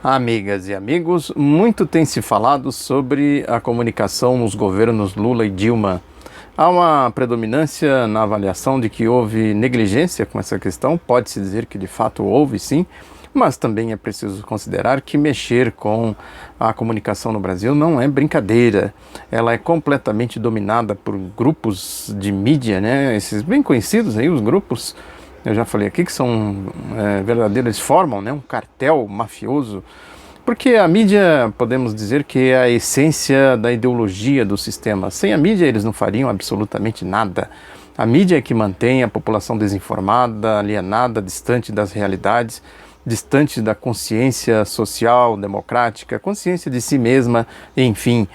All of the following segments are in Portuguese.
Amigas e amigos, muito tem se falado sobre a comunicação nos governos Lula e Dilma. Há uma predominância na avaliação de que houve negligência com essa questão, pode-se dizer que de fato houve sim, mas também é preciso considerar que mexer com a comunicação no Brasil não é brincadeira. Ela é completamente dominada por grupos de mídia, né? Esses bem conhecidos aí, os grupos, eu já falei aqui que são verdadeiros, eles formam, né, um cartel mafioso, porque a mídia, podemos dizer que é a essência da ideologia do sistema. Sem a mídia eles não fariam absolutamente nada. A mídia é que mantém a população desinformada, alienada, distante das realidades, distante da consciência social, democrática, consciência de si mesma, enfim.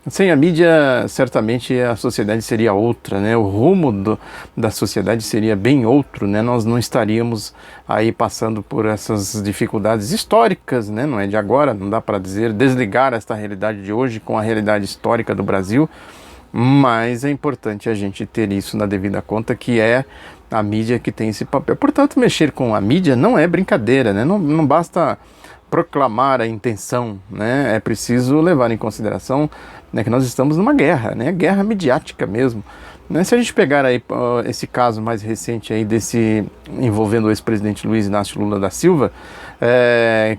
Sem a mídia, certamente a sociedade seria outra, né? O rumo da sociedade seria bem outro, né? Nós não estaríamos aí passando por essas dificuldades históricas, né? Não é de agora, não dá para dizer, desligar esta realidade de hoje com a realidade histórica do Brasil, mas é importante a gente ter isso na devida conta, que é a mídia que tem esse papel. Portanto, mexer com a mídia não é brincadeira, né? Não basta proclamar a intenção, né? É preciso levar em consideração, né, que nós estamos numa guerra, né? Guerra midiática mesmo, né? Se a gente pegar aí esse caso mais recente aí envolvendo o ex-presidente Luiz Inácio Lula da Silva,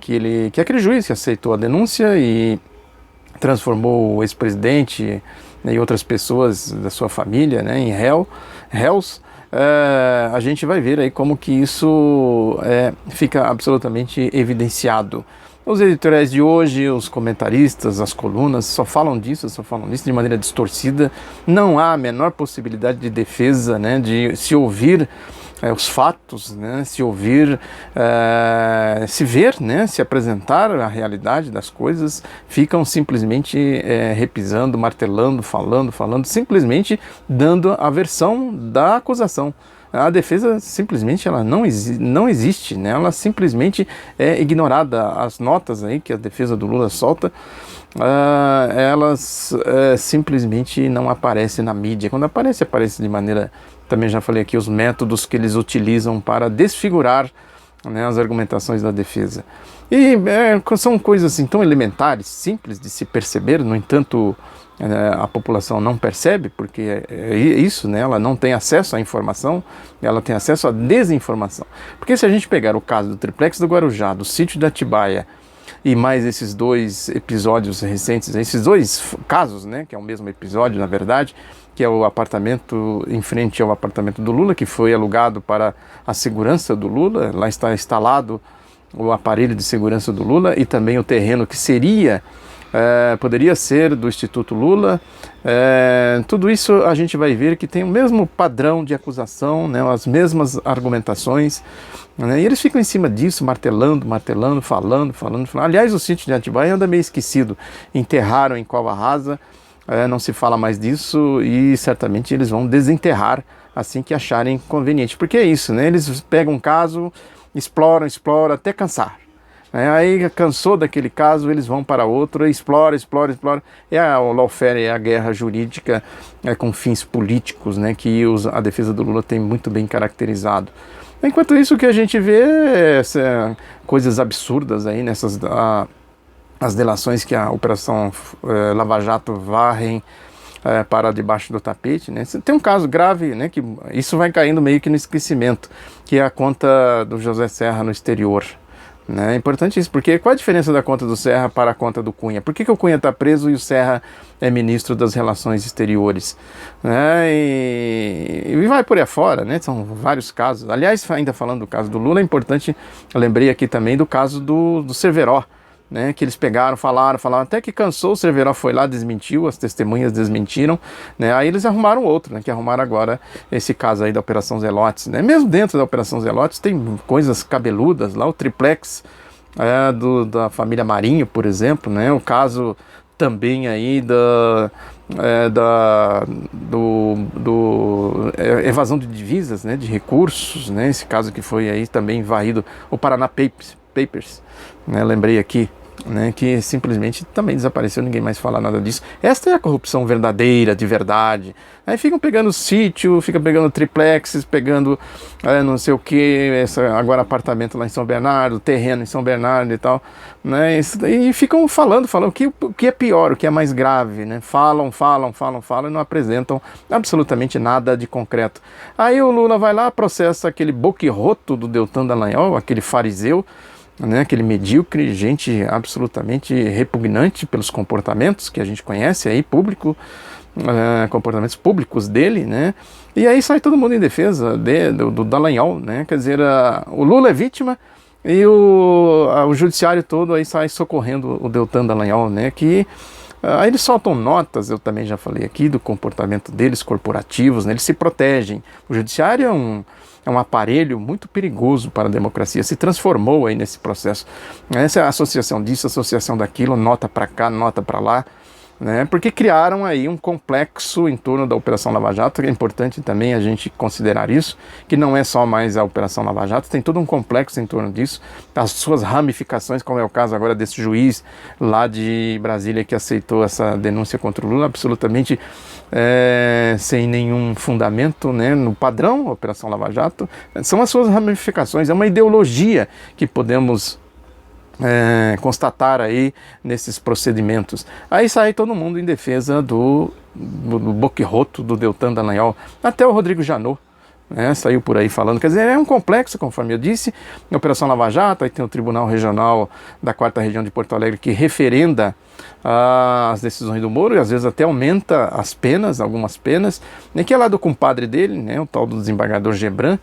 que aquele juiz que aceitou a denúncia e transformou o ex-presidente, né, e outras pessoas da sua família, né, em réus, a gente vai ver aí como que isso fica absolutamente evidenciado. Os editoriais de hoje, os comentaristas, as colunas só falam disso de maneira distorcida. Não há a menor possibilidade de defesa, né, de se ouvir os fatos, né, se ouvir, se ver, né, se apresentar a realidade das coisas. Ficam simplesmente repisando, martelando, falando, simplesmente dando a versão da acusação. A defesa simplesmente ela não existe, né? Ela simplesmente é ignorada. As notas aí que a defesa do Lula solta, elas simplesmente não aparecem na mídia. Quando aparece de maneira, também já falei aqui, os métodos que eles utilizam para desfigurar, né, as argumentações da defesa. E são coisas assim tão elementares, simples de se perceber, no entanto, a população não percebe, porque é isso, né? Ela não tem acesso à informação, ela tem acesso à desinformação. Porque se a gente pegar o caso do Triplex do Guarujá, do sítio da Atibaia, e mais esses dois episódios recentes, esses dois casos, né, que é o mesmo episódio, na verdade, que é o apartamento em frente ao apartamento do Lula, que foi alugado para a segurança do Lula, lá está instalado o aparelho de segurança do Lula, e também o terreno que poderia ser do Instituto Lula. Tudo isso a gente vai ver que tem o mesmo padrão de acusação, né, as mesmas argumentações, né, e eles ficam em cima disso, martelando, falando. Aliás, o sítio de Atibaia anda meio esquecido, enterraram em cova rasa, não se fala mais disso, e certamente eles vão desenterrar assim que acharem conveniente, porque é isso, né, eles pegam um caso, exploram até cansar. Aí cansou daquele caso, eles vão para outro, explora. O lawfare, a guerra jurídica com fins políticos, né, que a defesa do Lula tem muito bem caracterizado. Enquanto isso, o que a gente vê coisas absurdas aí as delações que a Operação Lava Jato varrem para debaixo do tapete, né? Tem um caso grave, né, que isso vai caindo meio que no esquecimento, que é a conta do José Serra no exterior. É importante isso, porque qual a diferença da conta do Serra para a conta do Cunha? Por que o Cunha está preso e o Serra é ministro das Relações Exteriores? E vai por aí afora, né? São vários casos. Aliás, ainda falando do caso do Lula, é importante, eu lembrei aqui também do caso do Cerveró, né, que eles pegaram, falaram, até que cansou, o Cerveró foi lá, desmentiu, as testemunhas desmentiram, né, aí eles arrumaram outro, né, que arrumaram agora esse caso aí da Operação Zelotes, né. Mesmo dentro da Operação Zelotes tem coisas cabeludas lá, o triplex da família Marinho, por exemplo, né, o caso também aí evasão de divisas, né, de recursos, né, esse caso que foi aí também varrido, o Paraná Papers, né, lembrei aqui, né, que simplesmente também desapareceu, ninguém mais fala nada disso. Esta é a corrupção verdadeira, de verdade. Aí ficam pegando sítio, ficam pegando triplexes, pegando não sei o que, agora apartamento lá em São Bernardo, terreno em São Bernardo e tal, né, e ficam falando o que é pior, o que é mais grave, né, falam e não apresentam absolutamente nada de concreto. Aí o Lula vai lá, processa aquele boquirroto do Deltan Dallagnol, aquele fariseu, né, aquele medíocre, gente absolutamente repugnante pelos comportamentos que a gente conhece aí, comportamentos públicos dele, né, e aí sai todo mundo em defesa do Dallagnol, né, quer dizer, o Lula é vítima e o judiciário todo aí sai socorrendo o Deltan Dallagnol, né, que aí eles soltam notas, eu também já falei aqui, do comportamento deles corporativos, né, eles se protegem. O judiciário é um aparelho muito perigoso para a democracia, se transformou aí nesse processo. Essa é a associação disso, associação daquilo, nota para cá, nota para lá, né? Porque criaram aí um complexo em torno da Operação Lava Jato. É importante também a gente considerar isso, que não é só mais a Operação Lava Jato, tem todo um complexo em torno disso, as suas ramificações, como é o caso agora desse juiz lá de Brasília que aceitou essa denúncia contra o Lula, absolutamente sem nenhum fundamento, né, no padrão Operação Lava Jato. São as suas ramificações, é uma ideologia que podemos constatar aí nesses procedimentos. Aí sai todo mundo em defesa do boquirroto do Deltan Dallagnol, até o Rodrigo Janot, né, saiu por aí falando. Quer dizer, é um complexo, conforme eu disse, a Operação Lava Jato, aí tem o Tribunal Regional da 4ª Região de Porto Alegre que referenda as decisões do Moro e às vezes até aumenta as penas, algumas penas, né, que é lá do compadre dele, né, o tal do desembargador Gebran.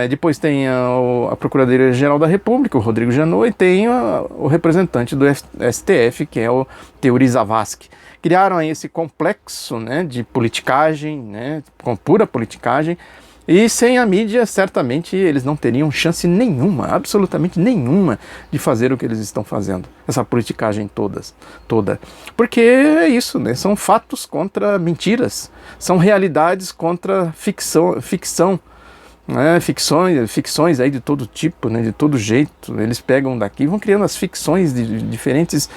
Depois tem a Procuradoria-Geral da República, o Rodrigo Janot, e tem o representante do STF, que é o Teori Zavascki. Criaram aí esse complexo, né, de politicagem, né, com pura politicagem, e sem a mídia, certamente, eles não teriam chance nenhuma, absolutamente nenhuma, de fazer o que eles estão fazendo. Essa politicagem toda. Porque é isso, né, são fatos contra mentiras, são realidades contra ficção. Ficções aí de todo tipo, né, de todo jeito. Eles pegam daqui e vão criando as ficções de diferentes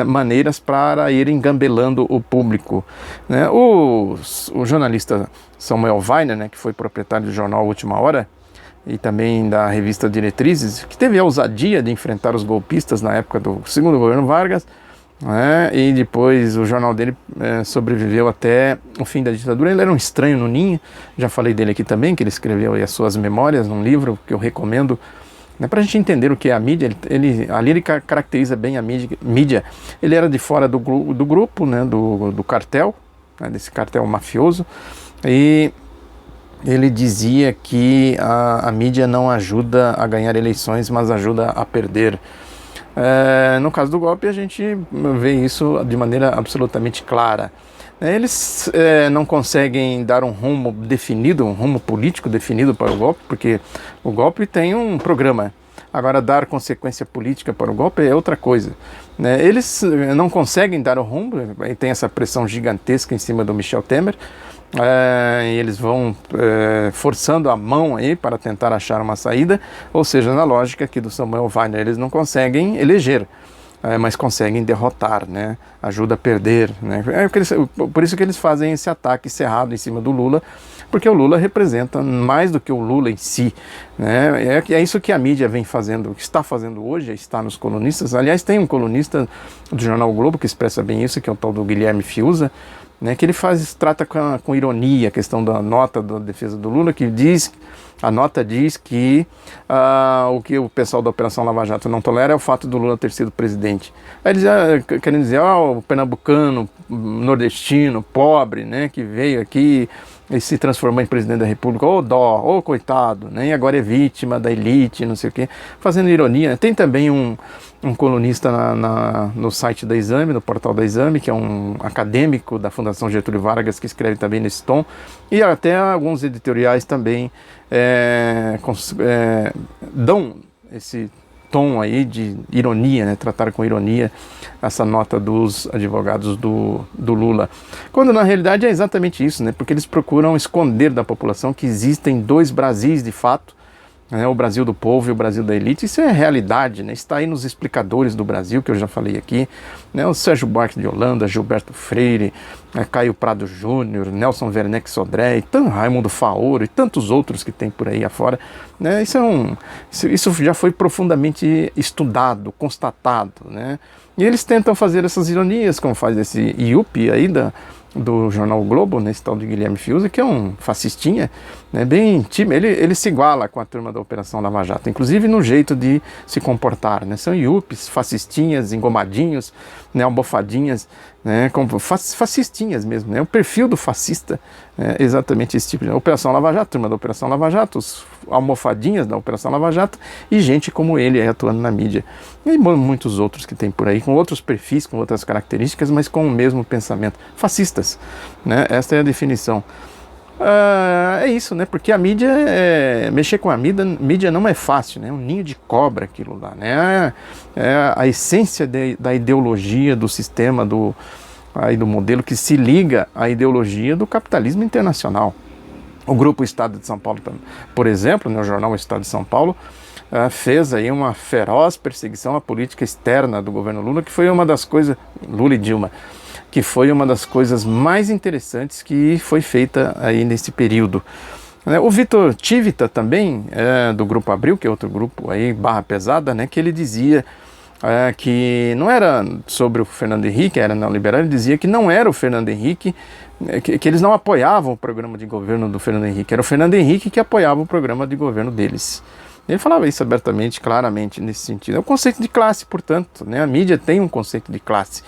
maneiras para ir engambelando o público, né? O jornalista Samuel Weiner, né, que foi proprietário do jornal Última Hora e também da revista Diretrizes, que teve a ousadia de enfrentar os golpistas na época do segundo governo Vargas, e depois o jornal dele sobreviveu até o fim da ditadura. Ele era um estranho no ninho, já falei dele aqui também, que ele escreveu aí as suas memórias num livro que eu recomendo, né, para a gente entender o que é a mídia. Ali ele caracteriza bem a mídia. Ele era de fora do grupo, né, do cartel, né, desse cartel mafioso, e ele dizia que a mídia não ajuda a ganhar eleições, mas ajuda a perder. No caso do golpe, a gente vê isso de maneira absolutamente clara. Eles não conseguem dar um rumo definido, um rumo político definido para o golpe, porque o golpe tem um programa. Agora, dar consequência política para o golpe é outra coisa. Eles não conseguem dar o rumo, e tem essa pressão gigantesca em cima do Michel Temer, e eles vão forçando a mão aí para tentar achar uma saída, ou seja, na lógica aqui do Samuel Weiner, eles não conseguem eleger, mas conseguem derrotar, né? Ajuda a perder, né? Por isso que eles fazem esse ataque cerrado em cima do Lula, porque o Lula representa mais do que o Lula em si, né? É isso que a mídia vem fazendo, o que está fazendo hoje, está nos colunistas. Aliás, tem um colunista do jornal o Globo que expressa bem isso, que é o tal do Guilherme Fiuza, né, que ele trata com ironia a questão da nota da defesa do Lula, que a nota diz que o que o pessoal da Operação Lava Jato não tolera é o fato do Lula ter sido presidente. Aí eles querem dizer, o pernambucano, nordestino, pobre, né, que veio aqui e se transformou em presidente da República, dó, coitado, né, e agora é vítima da elite, não sei o quê, fazendo ironia. Tem também um colunista no site da Exame, no portal da Exame, que é um acadêmico da Fundação Getúlio Vargas, que escreve também nesse tom, e até alguns editoriais também dão esse tom aí de ironia, né, tratar com ironia essa nota dos advogados do Lula, quando na realidade é exatamente isso, né, porque eles procuram esconder da população que existem dois Brasis de fato, né, o Brasil do povo e o Brasil da elite. Isso é realidade, né? Está aí nos explicadores do Brasil, que eu já falei aqui, né? O Sérgio Buarque de Holanda, Gilberto Freire, Caio Prado Júnior, Nelson Werneck Sodré, Raimundo Faoro e tantos outros que tem por aí afora, né? Isso já foi profundamente estudado, constatado, né? E eles tentam fazer essas ironias, como faz esse IUP aí do jornal o Globo, né, esse tal de Guilherme Fiuza, que é um fascistinha, né, bem tímido. Ele se iguala com a turma da Operação Lava Jato, inclusive no jeito de se comportar, né, são IUPs, fascistinhas, engomadinhos, né, almofadinhas, né, fascistinhas mesmo, né, o perfil do fascista, exatamente esse tipo de Operação Lava Jato, turma da Operação Lava Jato, os almofadinhas da Operação Lava Jato e gente como ele aí atuando na mídia. E muitos outros que tem por aí, com outros perfis, com outras características, mas com o mesmo pensamento. Fascistas, né? Esta é a definição. É isso, né? Porque a mídia, mexer com a mídia não é fácil, né? É um ninho de cobra aquilo lá, né? É a essência da ideologia, do sistema, do modelo que se liga à ideologia do capitalismo internacional. O Grupo Estado de São Paulo, por exemplo, né, o jornal Estado de São Paulo, fez aí uma feroz perseguição à política externa do governo Lula, que foi uma das coisas, Lula e Dilma, que foi uma das coisas mais interessantes que foi feita aí nesse período. O Vitor Tivita também, do Grupo Abril, que é outro grupo aí, barra pesada, né, que ele dizia que não era sobre o Fernando Henrique, era neoliberal, ele dizia que não era o Fernando Henrique, que eles não apoiavam o programa de governo do Fernando Henrique, era o Fernando Henrique que apoiava o programa de governo deles. Ele falava isso abertamente, claramente, nesse sentido. É o conceito de classe, portanto, né? A mídia tem um conceito de classe,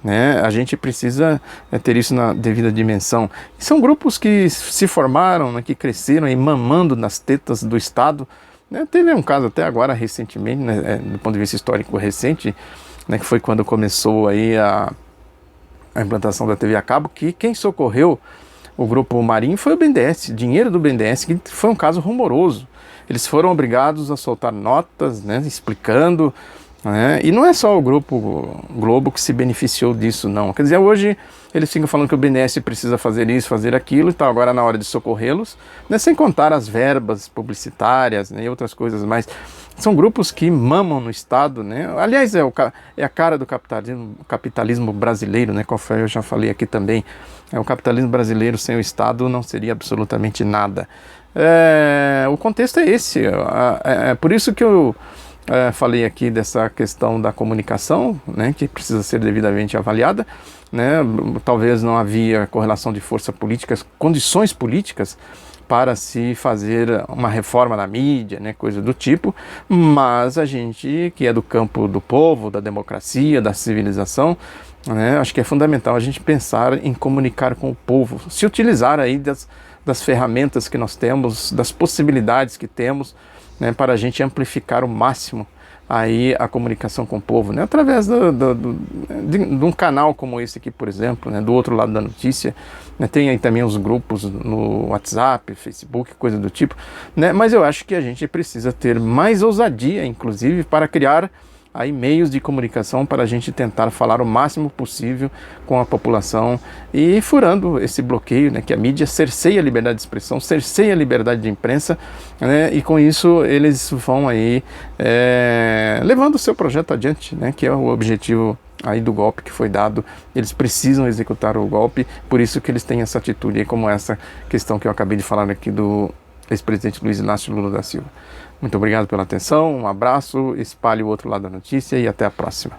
né? A gente precisa ter isso na devida dimensão. E são grupos que se formaram, né, que cresceram aí mamando nas tetas do Estado, né? Teve um caso até agora, recentemente, né, do ponto de vista histórico recente, né, que foi quando começou aí a implantação da TV a cabo, que quem socorreu o Grupo Marinho foi o BNDES, dinheiro do BNDES, que foi um caso rumoroso. Eles foram obrigados a soltar notas, né, explicando, né, e não é só o Grupo Globo que se beneficiou disso, não. Quer dizer, hoje eles ficam falando que o BNDES precisa fazer isso, fazer aquilo, e tal, agora na hora de socorrê-los, né, sem contar as verbas publicitárias, né, e outras coisas mais. São grupos que mamam no Estado, né? Aliás, é a cara do capitalismo brasileiro, né? Conforme eu já falei aqui também. O capitalismo brasileiro sem o Estado não seria absolutamente nada. O contexto é esse. É por isso que eu falei aqui dessa questão da comunicação, né? Que precisa ser devidamente avaliada, né? Talvez não havia correlação de força políticas, condições políticas para se fazer uma reforma na mídia, né, coisa do tipo, mas a gente que é do campo do povo, da democracia, da civilização, né, acho que é fundamental a gente pensar em comunicar com o povo, se utilizar aí das ferramentas que nós temos, das possibilidades que temos, né, para a gente amplificar o máximo aí a comunicação com o povo, né, através de um canal como esse aqui, por exemplo, né, do outro lado da notícia, né, tem aí também os grupos no WhatsApp, Facebook, coisa do tipo, né, mas eu acho que a gente precisa ter mais ousadia, inclusive, para criar aí meios de comunicação para a gente tentar falar o máximo possível com a população e furando esse bloqueio, né, que a mídia cerceia a liberdade de expressão, cerceia a liberdade de imprensa, né, e com isso eles vão aí levando o seu projeto adiante, né, que é o objetivo aí do golpe que foi dado. Eles precisam executar o golpe, por isso que eles têm essa atitude aí, como essa questão que eu acabei de falar aqui do ex-presidente Luiz Inácio Lula da Silva. Muito obrigado pela atenção, um abraço, espalhe o outro lado da notícia e até a próxima.